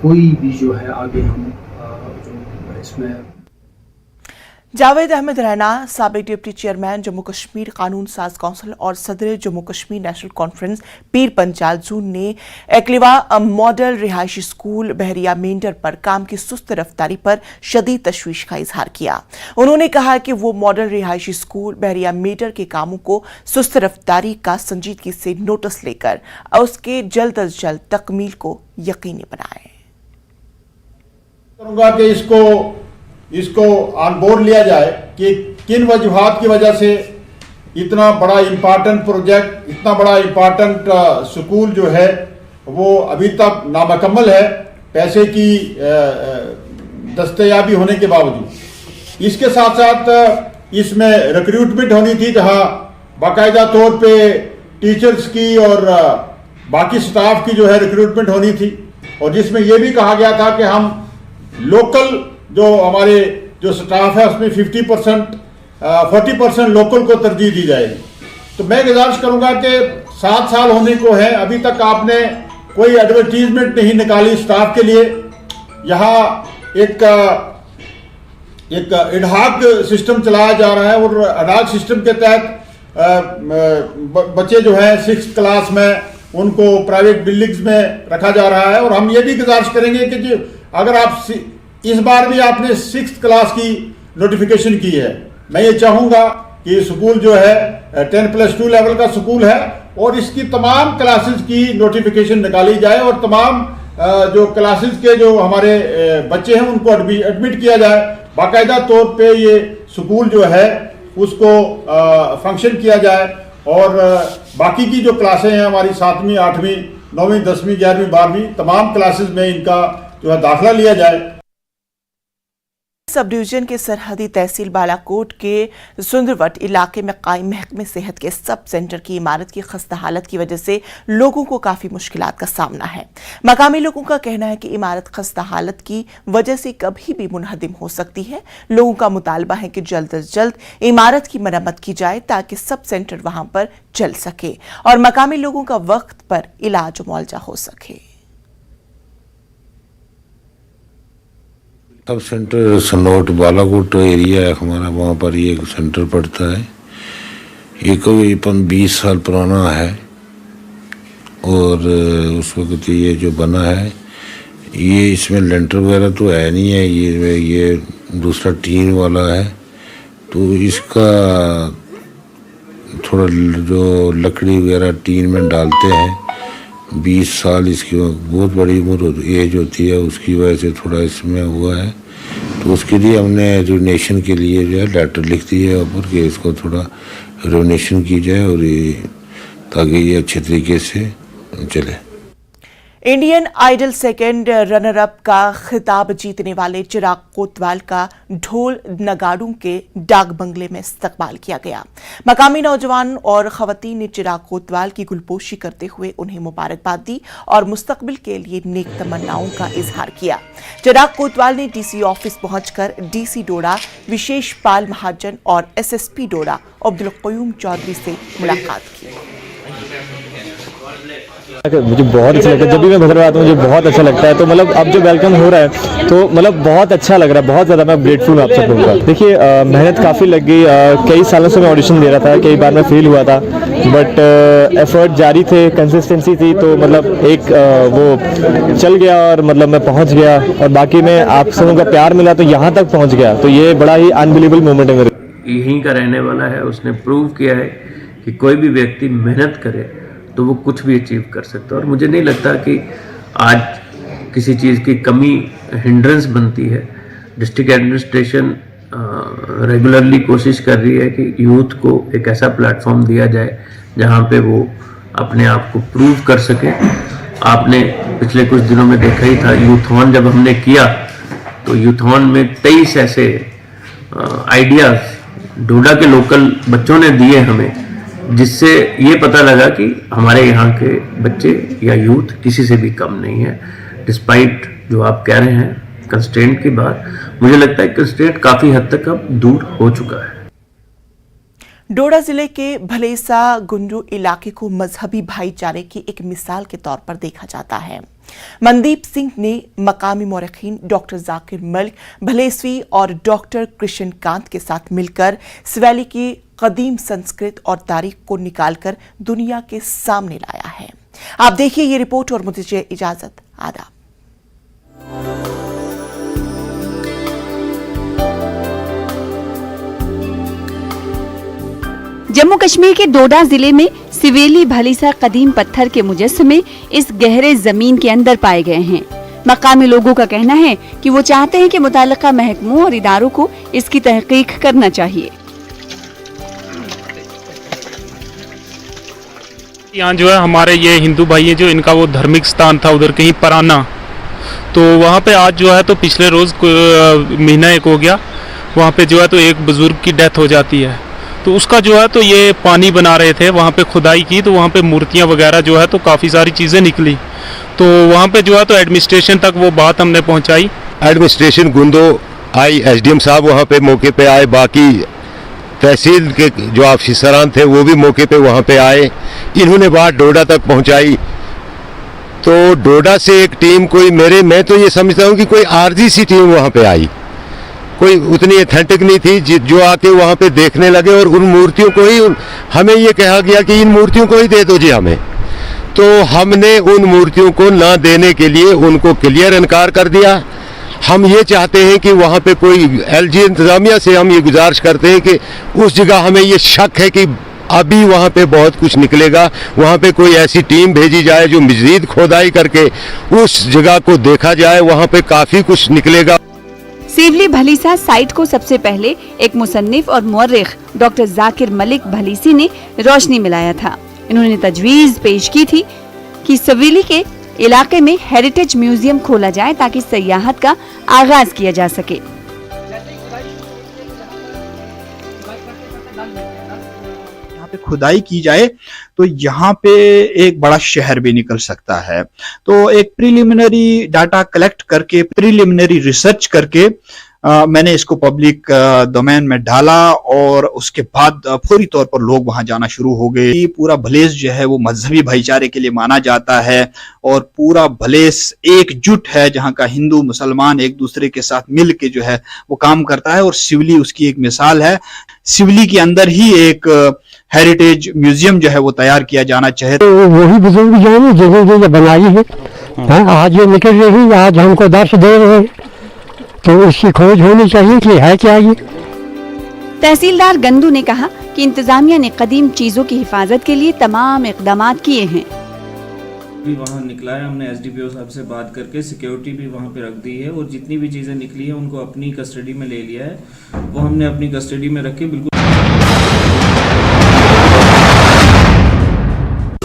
कोई भी जो है आगे हम जो इसमें। जावेद अहमद रैना, साबिक डिप्टी चेयरमैन जम्मू कश्मीर कानून साज काउंसिल और सदर जम्मू कश्मीर नेशनल कॉन्फ्रेंस पीर पंजाल जून ने एकलिवा मॉडल रिहायशी स्कूल बहरिया मेंढर पर काम की सुस्त रफ्तारी पर शदीद तशवीश का इजहार किया। उन्होंने कहा कि वो मॉडल रिहायशी स्कूल बहरिया मेंढर के कामों को सुस्त रफ्तारी का संजीदगी से नोटिस लेकर उसके जल्द अज जल्द तकमील को यकीनी बनाए। करूंगा कि इसको ऑन बोर्ड लिया जाए कि किन वजूहात की वजह से इतना बड़ा इम्पॉर्टेंट प्रोजेक्ट, इतना बड़ा इम्पॉर्टेंट स्कूल जो है वो अभी तक नामुकम्मल है, पैसे की दस्तयाबी होने के बावजूद। इसके साथ साथ इसमें रिक्रूटमेंट होनी थी, जहां बाकायदा तौर पे टीचर्स की और बाकी स्टाफ की जो है रिक्रूटमेंट होनी थी, और जिसमें यह भी कहा गया था कि हम लोकल जो हमारे जो स्टाफ है उसमें 40% लोकल को तरजीह दी जाएगी। तो मैं गुजारिश करूंगा कि 7 साल होने को है, अभी तक आपने कोई एडवर्टीजमेंट नहीं निकाली स्टाफ के लिए। यहाँ एक एडहॉक सिस्टम चलाया जा रहा है, और एडहॉक सिस्टम के तहत बच्चे जो है 6th क्लास में उनको प्राइवेट बिल्डिंग्स में रखा जा रहा है। और हम ये भी गुजारिश करेंगे कि जो अगर आप इस बार भी आपने 6th क्लास की नोटिफिकेशन की है, मैं ये चाहूंगा कि स्कूल जो है 10+2 लेवल का स्कूल है, और इसकी तमाम क्लासेस की नोटिफिकेशन निकाली जाए, और तमाम जो क्लासेस के जो हमारे बच्चे हैं उनको एडमिट किया जाए। बाकायदा तौर पे ये स्कूल जो है उसको फंक्शन किया जाए, और बाकी की जो क्लासें हैं हमारी 7वीं 8वीं 9वीं 10वीं 11वीं 12वीं तमाम क्लासेस में इनका जो है दाखिला लिया जाए। सब डिवीजन के सरहदी तहसील बालाकोट के सुंदरवट इलाके में कायम महकमे सेहत के सब सेंटर की इमारत की खस्ता हालत की वजह से लोगों को काफी मुश्किलात का सामना है। मकामी लोगों का कहना है कि इमारत खस्ता हालत की वजह से कभी भी मुनहदिम हो सकती है। लोगों का मुतालबा है कि जल्द अज जल्द इमारत की मरम्मत की जाए ताकि सब सेंटर वहां पर चल सके और मकामी लोगों का वक्त पर इलाज मुआवजा हो सके। सब सेंटर सनोट बालाकोट एरिया है हमारा, वहाँ पर ये सेंटर पड़ता है। ये करीबन 20 साल पुराना है, और उस वक्त ये जो बना है ये इसमें लेंटर वगैरह तो है नहीं है, ये दूसरा टीन वाला है। तो इसका थोड़ा जो लकड़ी वगैरह टीन में डालते हैं, 20 साल इसकी बहुत बड़ी उम्र एज होती है, उसकी वजह से थोड़ा इसमें हुआ है। तो उसके लिए हमने रिनोवेशन के लिए जो है लेटर लिख दिया है ऊपर कि इसको थोड़ा रिनोवेशन की जाए, और ये ताकि ये अच्छे तरीके से चले। Indian Idol second runner up का खिताब जीतने वाले चिराग कोतवाल का ढोल नगाड़ों के डाक बंगले में इस्तकबाल किया गया। मकामी नौजवान और खवातीन ने चिराग कोतवाल की गुलपोशी करते हुए उन्हें मुबारकबाद दी और मुस्तकबिल के लिए नेक तमन्नाओं का इजहार किया। चिराग कोतवाल ने डीसी ऑफिस पहुंचकर डीसी डोडा विशेष पाल महाजन और एसएसपी डोडा अब्दुल क़य्यूम चौधरी से मुलाकात की। मुझे बहुत अच्छा लगता है, जब भी मैं भद्र आता हूँ मुझे बहुत अच्छा लगता है। तो मतलब अब जो वेलकम हो रहा है तो मतलब बहुत अच्छा लग रहा है, बहुत ज़्यादा मैं ग्रेटफुल हूँ आप सब लोगों का। देखिए मेहनत काफ़ी लग गई, कई सालों से मैं ऑडिशन दे रहा था, कई बार मैं फेल हुआ था, बट एफर्ट जारी थे, कंसिस्टेंसी थी, तो मतलब एक वो चल गया और मतलब मैं पहुँच गया, और बाकी में आप सबों का प्यार मिला तो यहाँ तक पहुँच गया। तो ये बड़ा ही अनबिलीवेबल मोमेंट है मेरे। यहीं का रहने वाला है, उसने प्रूव किया है कि कोई भी व्यक्ति मेहनत करे तो वो कुछ भी अचीव कर सकता है। और मुझे नहीं लगता कि आज किसी चीज़ की कमी हिंड्रेंस बनती है। डिस्ट्रिक्ट एडमिनिस्ट्रेशन रेगुलरली कोशिश कर रही है कि यूथ को एक ऐसा प्लेटफॉर्म दिया जाए जहां पे वो अपने आप को प्रूव कर सके। आपने पिछले कुछ दिनों में देखा ही था, यूथॉन जब हमने किया तो यूथॉन में 23 ऐसे आइडियाज़ डोडा के लोकल बच्चों ने दिए हमें, जिससे ये पता लगा कि हमारे यहाँ के बच्चे या यूथ किसी से भी कम नहीं है। डिस्पाइट जो आप कह रहे हैं कंस्ट्रेंट की बात, मुझे लगता है कंस्ट्रेंट काफ़ी हद तक अब दूर हो चुका है। डोडा जिले के भलेसा गुंडू इलाके को मजहबी भाईचारे की एक मिसाल के तौर पर देखा जाता है। मनदीप सिंह ने मकामी मौरखीन डॉक्टर जाकिर मलिक भलेसवी और डॉक्टर कृष्ण कांत के साथ मिलकर सिवैली की कदीम संस्कृत और तारीख को निकालकर दुनिया के सामने लाया है। आप देखिए ये रिपोर्ट और मुझे इजाजत। आदाब। जम्मू कश्मीर के डोडा जिले में सिवेली भलीसा कदीम पत्थर के मुजस्समे इस गहरे जमीन के अंदर पाए गए हैं। मकामी लोगों का कहना है कि वो चाहते हैं कि मुताल्लिका महकमों और इदारों को इसकी तहकीक करना चाहिए। यहाँ जो है हमारे ये हिंदू भाई हैं, जो इनका वो धार्मिक स्थान था उधर कहीं पराना, तो वहाँ पे आज जो है तो पिछले रोज महीना एक हो गया, वहाँ पे जो है तो एक बुजुर्ग की डेथ हो जाती है। तो उसका जो है तो ये पानी बना रहे थे, वहाँ पे खुदाई की, तो वहाँ पे मूर्तियाँ वगैरह जो है तो काफ़ी सारी चीज़ें निकली। तो वहाँ पे जो है तो एडमिनिस्ट्रेशन तक वो बात हमने पहुँचाई। एडमिनिस्ट्रेशन गुंदो आई, एसडीएम साहब वहाँ पे मौके पे आए, बाकी तहसील के जो ऑफिसरान थे वो भी मौके पे वहाँ पे आए। इन्होंने बात डोडा तक पहुँचाई। तो डोडा से एक टीम मैं तो ये समझता हूँ कि कोई आरजी सी टीम वहाँ पे आई, कोई उतनी ऑथेंटिक नहीं थी, जो आके वहाँ पे देखने लगे और उन मूर्तियों को ही हमें ये कहा गया कि इन मूर्तियों को ही दे दो जी हमें। तो हमने उन मूर्तियों को ना देने के लिए उनको क्लियर इनकार कर दिया। हम ये चाहते हैं कि वहाँ पे कोई एलजी इंतजामिया से हम ये गुजारिश करते हैं कि उस जगह हमें ये शक है कि अभी वहाँ पे बहुत कुछ निकलेगा, वहाँ पे कोई ऐसी टीम भेजी जाए जो मज़ीद खोदाई करके उस जगह को देखा जाए, वहाँ पे काफ़ी कुछ निकलेगा। सिवली भलीसा साइट को सबसे पहले एक मुसन्निफ और मुअर्रिख डॉक्टर जाकिर मलिक भलीसी ने रोशनी में लाया था। इन्होंने तजवीज पेश की थी कि सिवली के इलाके में हेरिटेज म्यूजियम खोला जाए ताकि सयाहत का आगाज किया जा सके। यहाँ पे खुदाई की जाए तो यहाँ पे एक बड़ा शहर भी निकल सकता है। तो एक प्रिलिमिनरी डाटा कलेक्ट करके, प्रिलिमिनरी रिसर्च करके मैंने इसको पब्लिक डोमेन में डाला और उसके बाद फौरी तौर पर लोग वहां जाना शुरू हो गए। पूरा भलेस जो है वो मजहबी भाईचारे के लिए माना जाता है और पूरा भलेस एकजुट है, जहां का हिंदू मुसलमान एक दूसरे के साथ मिल के जो है वो काम करता है और सिवली उसकी एक मिसाल है। सिवली के अंदर ही एक हेरिटेज म्यूजियम जो है वो तैयार किया जाना चाहिए। तो वही बुजुर्ग जो है जगह ये बनाई है, आज ये निकल रही, आज हमको दर्श दे रहे हैं, तो इसकी खोज होनी चाहिए कि है क्या ये। तहसीलदार गंदू ने कहा कि इंतजामिया ने कदीम चीजों की हिफाजत के लिए तमाम इक़दामात किए हैं। भी वहाँ निकला है, हमने एसडीपीओ साहब से बात करके सिक्योरिटी भी वहाँ पे रख दी है और जितनी भी चीज़ें निकली है उनको अपनी कस्टडी में ले लिया है, वो हमने अपनी कस्टडी में रख के बिल्कुल